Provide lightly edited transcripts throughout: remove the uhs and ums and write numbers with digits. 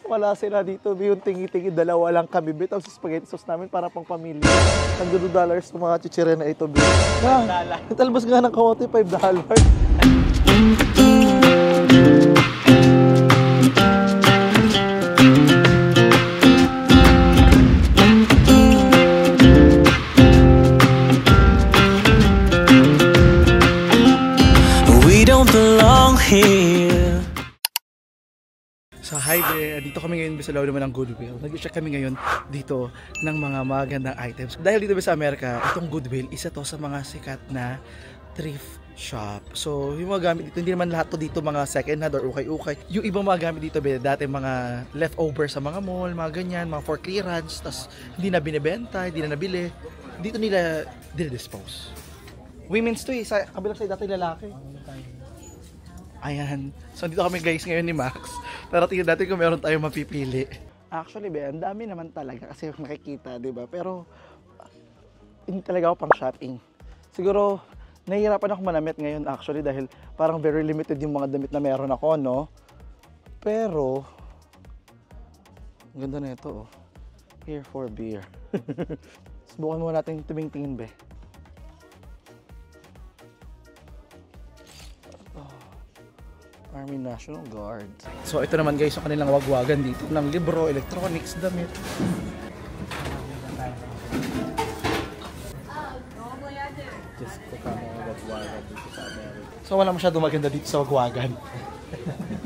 Wala sila dito, yung tingi-tingi, dalawa lang kami, be. Tapos spaghetti sauce namin para pang pamilya. Ang $2 sa mga chichire na ito, be. Talbos nga ng kamote, $5. We don't belong here. So hi there, dito kami ngayon sa loob naman ng Goodwill. Nag-check kami ngayon dito ng mga magandang items. Dahil dito sa Amerika, itong Goodwill, isa to sa mga sikat na thrift shop. So yung mga gamit dito, hindi naman lahat to dito mga second hand or ukay-ukay. Yung ibang mga gamit dito, dati mga leftover sa mga mall, mga ganyan, mga for clearance, tas hindi na binibenta, hindi na nabili. Dito nila dispose. Women's to eh, sa kabilang side dati lalaki. Ayan. So, dito kami guys ngayon ni Max. Para tingnan natin kung meron tayong mapipili. Actually, ang dami naman talaga kasi makikita, di ba? Pero, hindi talaga ako pang shopping. Siguro, nahihirapan ako manamit ngayon actually dahil parang very limited yung mga damit na meron ako, no? Pero, ang ganda na ito, oh. Here for beer. Subukan muna natin tumingtingin, be. Army National Guard. So ito naman guys, yung kanilang wagwagan dito ng libro, electronics, damit. Just ko ka mga wagwagan dito sa Amerika. So wala masyadong maganda dito sa wagwagan.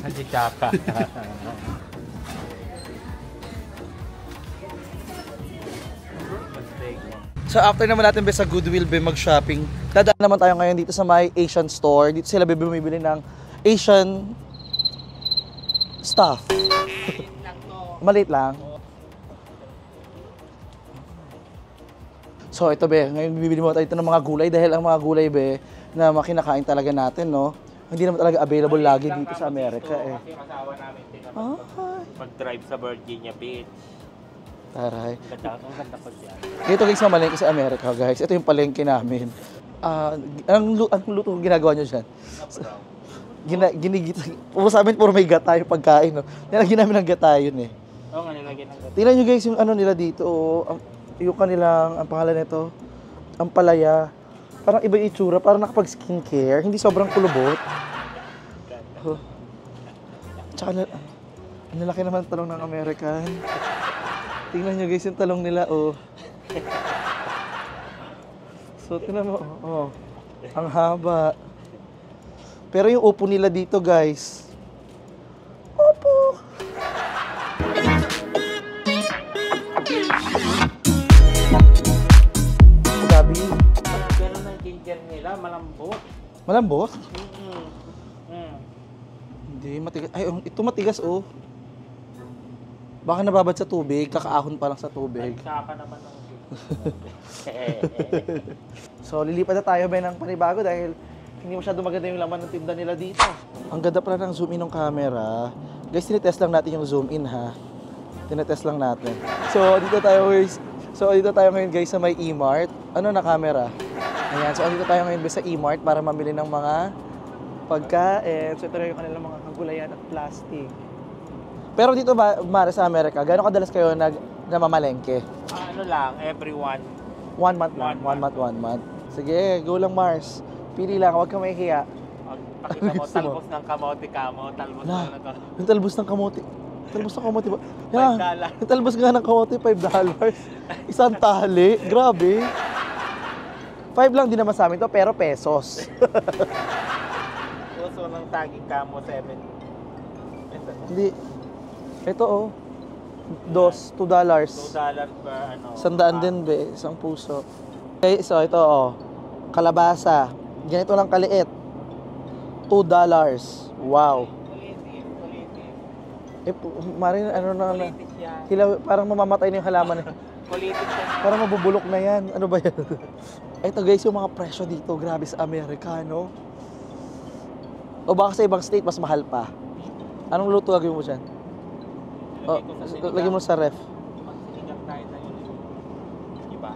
Hindi tsaka. So after naman natin sa Goodwill mag-shopping, dadaan naman tayo ngayon dito sa may Asian store. Dito sila bumibili ng Asian stuff. Maliit lang. So ito ngayon bibili mo tayo ito ng mga gulay dahil ang mga gulay na makinakain talaga natin, no? Hindi naman talaga available lagi dito sa Amerika eh. Yung asawa namin mag-drive sa Virginia Beach. Taray. Ang ganda po siya. Ito guys, mamalengke sa Amerika guys. Ito yung palengke namin. Ang luto ginagawa nyo dyan? Ginigita. Sa amin puro may gata yung pagkain, no? Nilagyan namin ng gata yun eh. Oo nga, nilagyan ng gata. Tingnan nyo guys yung ano nila dito, yung kanilang, ang pangalan nito, ang palaya. Parang iba yung itsura, parang nakapag-skincare, hindi sobrang kulubot. Tsaka, ang lalaki naman talong ng American. Tingnan nyo guys yung talong nila, oh. So, tingnan mo, oh. Ang haba. Pero yung upo nila dito, guys. Upo! Gabi. Ganun ang ginger nila, malambot. Malambot? Hindi, matigas. Ay, ito matigas, oh. Baka nababad sa tubig, kakaahon pa lang sa tubig. Saka naman ng So, lilipat na tayo ng panibago dahil hindi masyado maganda yung laman ng tinda nila dito. Ang ganda pala ng zoom in ng camera. Guys, tinitest lang natin yung zoom in, ha. Tinitest lang natin. So, dito tayo guys. So, dito tayo ngayon guys sa may E-Mart. Ano na camera? Ayan. So, dito tayo ngayon sa E-Mart para mamili ng mga pagkain. So, ito na yung kanilang mga kagulayan at plastic. Pero dito ba, Mara, sa Amerika, gaano kadalas kayo namamalengke? Ano lang, everyone. 1 month lang. 1 month. Sige, go lang, Mars. Pili lang, huwag ka mahihiya. Pakita mo, talbos ng kamote kamo, talbos na to. Yung talbos ng kamote. Talbos ng kamote ba? Yan, $5. yung talbos nga ng kamote, $5. Isang tali. Grabe. 5 lang din naman sa amin to, pero pesos. Puso ng saging kamo, 7. Hindi. Ito, oh. $2. $2 per ano. 100 din, be. Isang puso. Okay, so ito, oh. Kalabasa. Ganito lang kaliit. $2. Wow. Eh, Marin, ano na parang mamamatay na yung halaman. Parang mabubulok na yan. Ano ba yan? Ito guys, yung mga presyo dito, grabe sa Amerika, no? O baka sa ibang state, mas mahal pa. Anong luto lagyan mo dyan? Lagyan mo sa ref. Sinigang tayo na yun. Iba?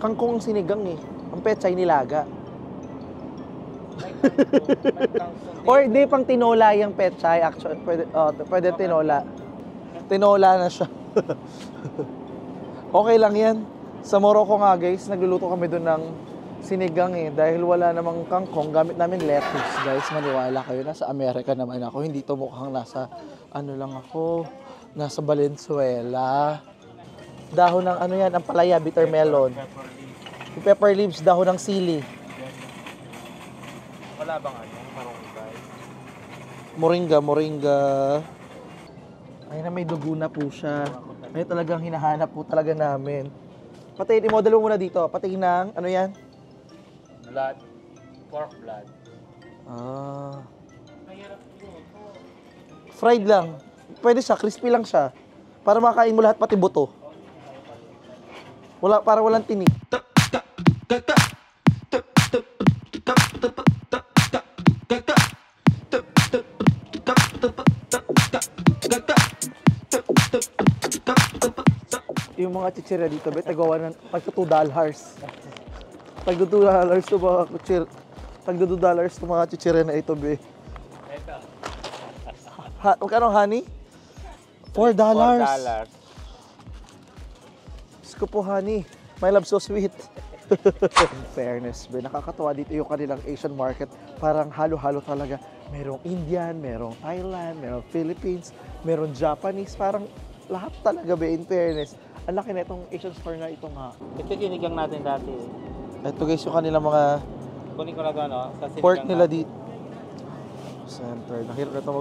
Kangkong sinigang eh. Ang pechay nilaga. Or di pang tinola yung pechay. Actually, pwede tinola. Tinola na siya. Okay lang yan. Sa Morocco nga guys, nagluluto kami doon ng sinigang eh. Dahil wala namang kangkong, gamit namin lettuce guys. Maniwala kayo, nasa Amerika naman ako. Hindi to mukhang nasa, nasa Valenzuela. Dahon ng ang palaya, bitter melon. Yung pepper leaves, dahon ng sili. Wala bang marunggay? Moringa. Ay na, may dugo na po siya. Ay talagang hinahanap po talaga namin. Pati, i-model mo muna dito. Pati ng, Blood. Pork blood. Fried lang. Pwede siya, crispy lang siya. Para makain mo lahat pati buto. Para walang tinik. Yung mga chichirya dito, tagawa ng tagto $2. Tagto $2 to mga chichirya. Tagto $2 to mga chichirya na ito, be. Magkano, honey? $4. Ko po, honey. My love, so sweet. In fairness, be, nakakatawa dito yung kanilang Asian market. Parang halo-halo talaga. Merong Indian, merong Thailand, merong Philippines, merong Japanese. Parang lahat talaga, be, in fairness. Ang laki na itong Asian store na ito nga. Ito sinigang natin dati. Ito guys, yung kanilang mga Kunin ko na ito, Sa sinigang pork nila natin. dito. Center. Nakirap na ito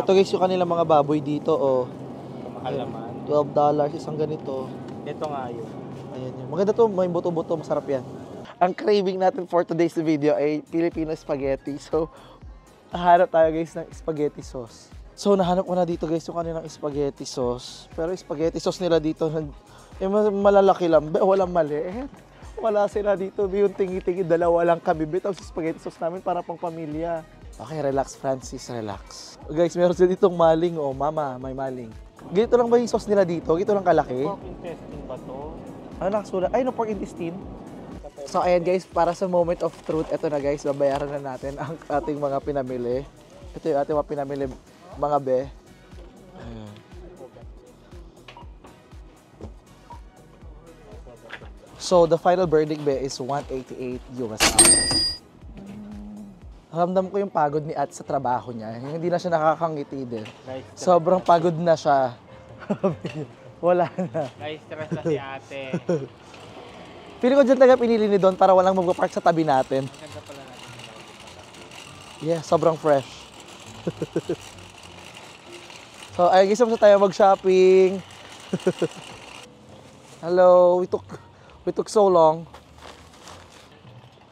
Ito guys, yung kanilang mga baboy dito, oh. Mahal naman. $12, isang ganito. Ito nga yun. Ayan yun. Maganda to, may buto-buto, masarap yan. Ang craving natin for today's video ay Filipino spaghetti. So, nahanap tayo guys ng spaghetti sauce. So, nahanap ko na dito guys yung kanilang spaghetti sauce. Pero spaghetti sauce nila dito, malalaki lang. Walang maliit. Wala sila dito. Yung tingi-tingi, dalawa lang kami. Tapos spaghetti sauce namin para pang pamilya. Okay, relax Francis, relax. Guys, meron sila ditong maling. Oh, mama, may maling. Ganito lang ba yung sauce nila dito? Ganito lang kalaki? Pork intestine ba to? Nakasulat. Ay, no, pork intestine. So, ayan guys, para sa moment of truth, ito na guys, babayaran na natin ang ating mga pinamili. Ito yung ating mga pinamili, mga be. Ayan. So, the final verdict, be, is $188. Ramdam ko yung pagod ni At sa trabaho niya. Hindi na siya nakakangiti din. Sobrang pagod na siya. Wala na. Na-stress na si ate. Pili ko dyan talaga pinili ni Don para walang mag-park sa tabi natin. Ganda pala natin. Yeah, sobrang fresh. So, ayun guys, tayo mag-shopping. Hello, we took so long.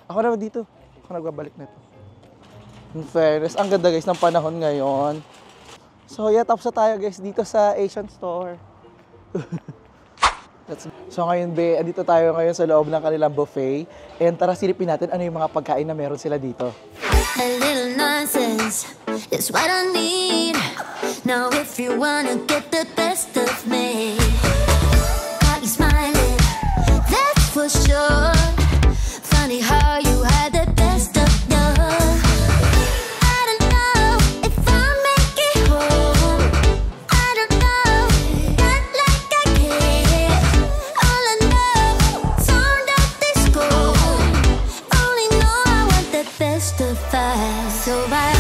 Ako naman dito. Ako nagbabalik na ito. In fairness, ang ganda guys ng panahon ngayon. So yeah, tapos na tayo guys dito sa Asian store. So ngayon be, andito tayo ngayon sa loob ng kanilang buffet. And tara silipin natin ano yung mga pagkain na meron sila dito. A little nonsense is what I need. Now if you wanna get the best of me, got you smiling, that's for sure. Funny how you had the best of love. I don't know if I'll make it home. I don't know, not like I care. All I know, sound of disco. Only know I want the best of us. So I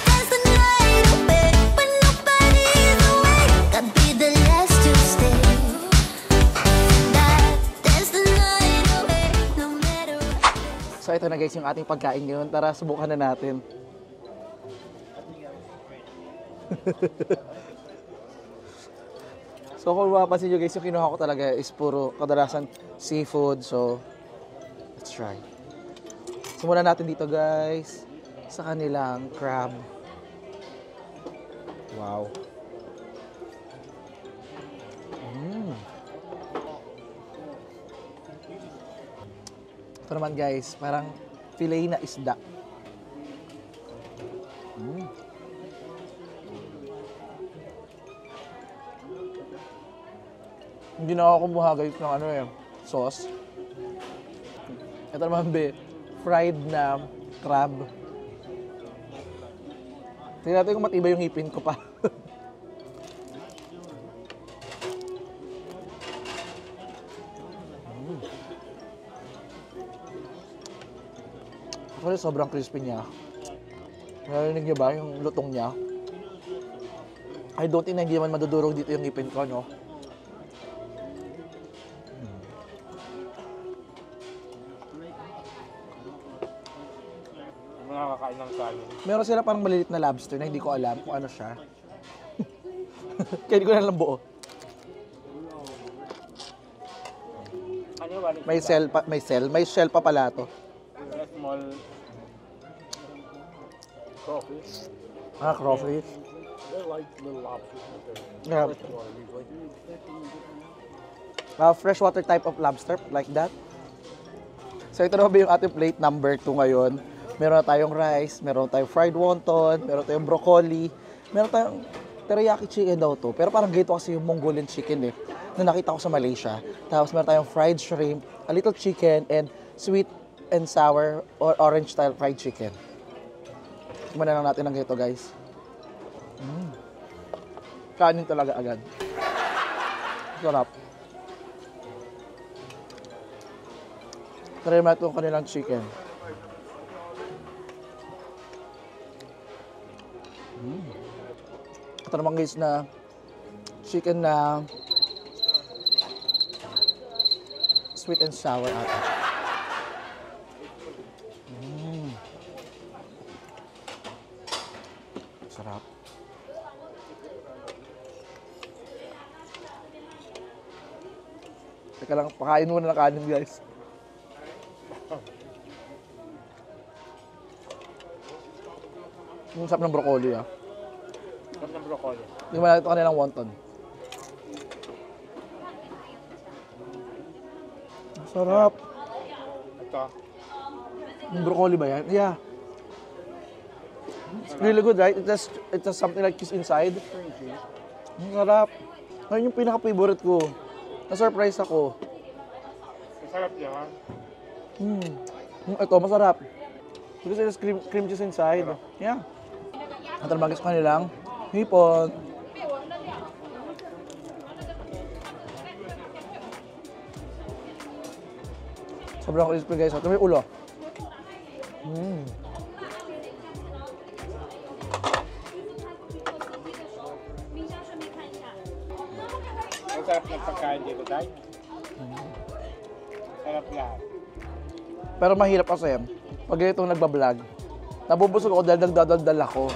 dance the night away when nobody's awake. I'd be the last to stay. Dance the night away, no matter what. So ito na guys yung ating pagkain ngayon. Tara, subukan na natin. So kung mapapansin nyo guys, yung kinuha ko talaga is puro kadalasan seafood. So, let's try. Simulan natin dito guys sa kanilang crab. Wow. Ito naman guys, parang fillet na isda. Hindi na ako kumuha guys ng sauce. Ito naman be, fried na crab. Tingnan natin kung matibay yung ngipin ko pa. Kasi sobrang crispy niya. Narinig niyo ba yung lutong niya? I don't think na hindi man madudurog dito yung ngipin ko, no? Nakakain ng kanin. Meron sila parang maliliit na lobster na hindi ko alam kung ano siya. Kaya hindi ko na lang buo. Ano yung May shell pa pala to. small crawfish? Ah, crawfish. They're like little lobsters. Yeah. Freshwater type of lobster, like that. So ito naman ba yung ating plate number 2 ngayon. Meron na tayong rice, meron tayong fried wonton, meron tayong broccoli, meron tayong teriyaki chicken daw to. Pero parang ganito kasi yung Mongolian chicken eh, na nakita ko sa Malaysia. Tapos meron tayong fried shrimp, a little chicken, and sweet and sour or orange style fried chicken. Tingnan na lang natin ang ganito, guys. Kanin talaga agad. Sarap. Try mo itong kanilang chicken. Ito naman guys na chicken na sweet and sour ata. Sarap. Teka lang, pakain muna ng kanin guys. Yung sarap ng broccoli ah. Sarap ng broccoli. Hindi mo ito kanilang wonton. Sarap. Ito. Yung broccoli ba yan? Yeah. It's really good, right? It has something like cheese inside. Ang sarap. Ngayon yung pinaka-favorite ko. Na-surprise ako. Masarap yan. Ito, masarap. Because there's cream cheese inside. Yeah. At naman sa kanilang hipon. Sobrang crispy guys. Ito may ulo. Ang sarap ng pagkain dito, guys. Sarap lahat. Pero mahirap kasi, pag itong nagbablog, nabubusog ako dahil nagdadaldal ako.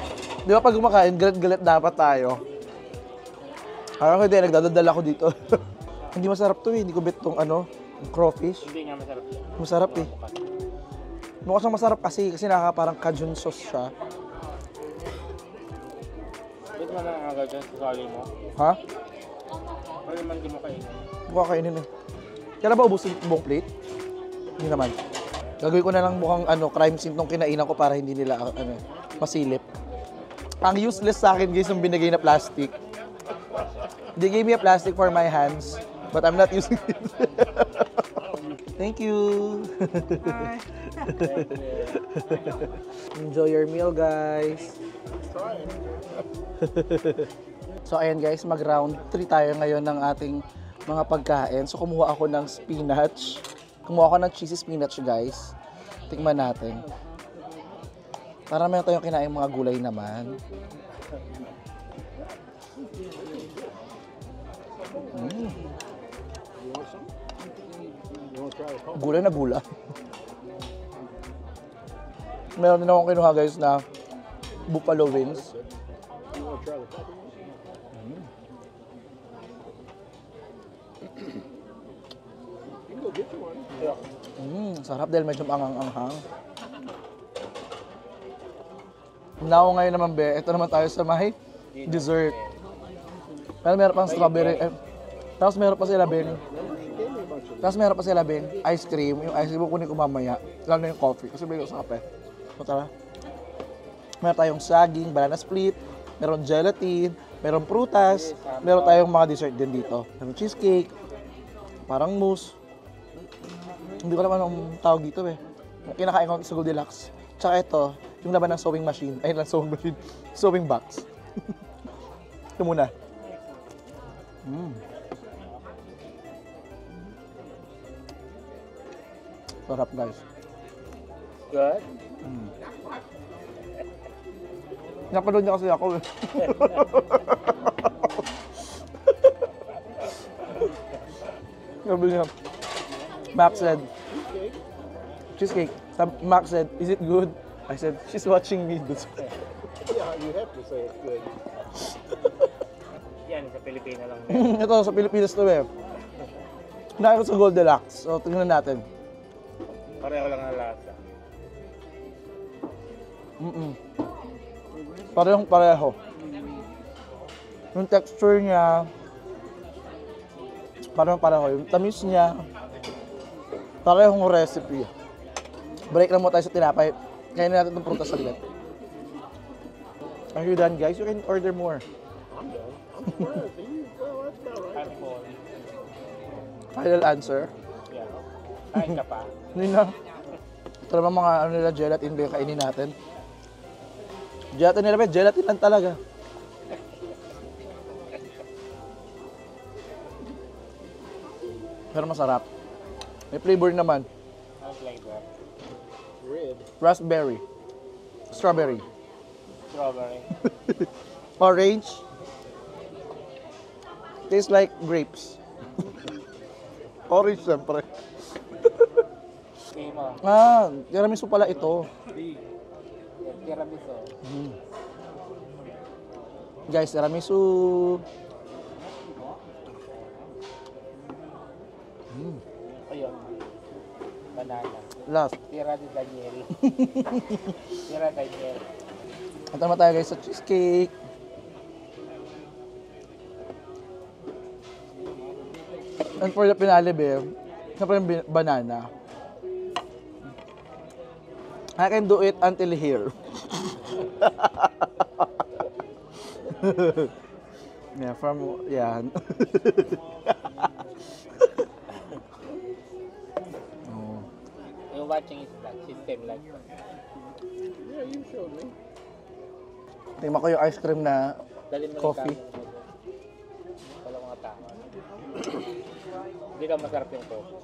Di ba pag kumakain, galit-galit dapat tayo. Parang hindi, nagdadaldal ako dito. Hindi masarap to eh, hindi ko bet tong crawfish. Hindi nga masarap yan. Masarap eh. Mukha siyang masarap kasi parang Cajun sauce siya. Ba't mo nang agad dyan sa sali mo? Ha? Pwede man di mo kainin. Mukha kainin eh. Kaya na ba ubusin yung buong plate? Hindi naman. Gagawin ko na lang mukhang crime scene nung kinainan ko para hindi nila masilip. Ang useless sa akin guys yung binigay na plastic. They gave me a plastic for my hands, but I'm not using it. Thank you. Enjoy your meal, guys. So ayan guys, mag round 3 tayo ngayon ng ating mga pagkain. So kumuha ako ng spinach. Kumuha ako ng cheesy spinach, guys. Tikman natin. Para meron tayong kinain mga gulay naman. Gulay na gula. Meron din akong kinuha guys na buffalo wings. Sarap dahil medyo anghang-anghang. Now ngayon naman be, ito naman tayo sa may dessert. Pero meron pang strawberry. Tapos meron pa sila ice cream. Yung ice cream kunin ko mamaya. Lalo na yung coffee. Kasi may sa kape. So tara. Meron tayong saging, banana split. Meron gelatin. Meron prutas. Meron tayong mga dessert din dito. Meron cheesecake. Parang mousse. Hindi ko naman ang tawag dito eh. Kinakain ko sa Goldilocks. Tsaka ito, yung laban ng sewing machine. Ay, lang sewing machine. Sewing box. Ito muna. Sarap guys. Good? Napanood niya kasi ako eh. Sabi niya, Max said, cheesecake. Max said, is it good? I said, she's watching me. Yeah, you have to say it's good. Yan, sa Pilipino lang. Ito, sa Pilipinas to eh. Nakain ko sa Goldilocks. So, tingnan natin. Pareho lang ang lasa. Parehong pareho. Yung texture niya, parehong pareho. Yung tamis niya, parehong recipe. Break lang mo tayo sa tinapay. Kainin natin itong prutas saglit. Are you done, guys? You can order more. I'm full. Final answer. Yeah. Kain ka pa? Hindi na. Ito naman mga ano nila, gelatin ba yung kainin natin? Gelatin nila ba? Gelatin lang talaga. Pero masarap. May flavor naman. Ano flavor? Red. Raspberry. Strawberry. Strawberry. Orange. Tastes like grapes. Orange siyempre. Okay mo. Ah, tiramisu pala ito. Tiramisu. Guys, tiramisu. Ayun. Banana. Last. Tira de Daniel. Tira Daniel. At naman tayo guys sa cheesecake. And for the finale, babe, siyempre yung banana. I can do it until here. Yeah, from, yan. Oh. Yung watching is that system like that. Yeah, you showed me. Tingnan ko yung ice cream na Dali mo coffee. Wala mga tao. Hindi ka masarap yung coffee.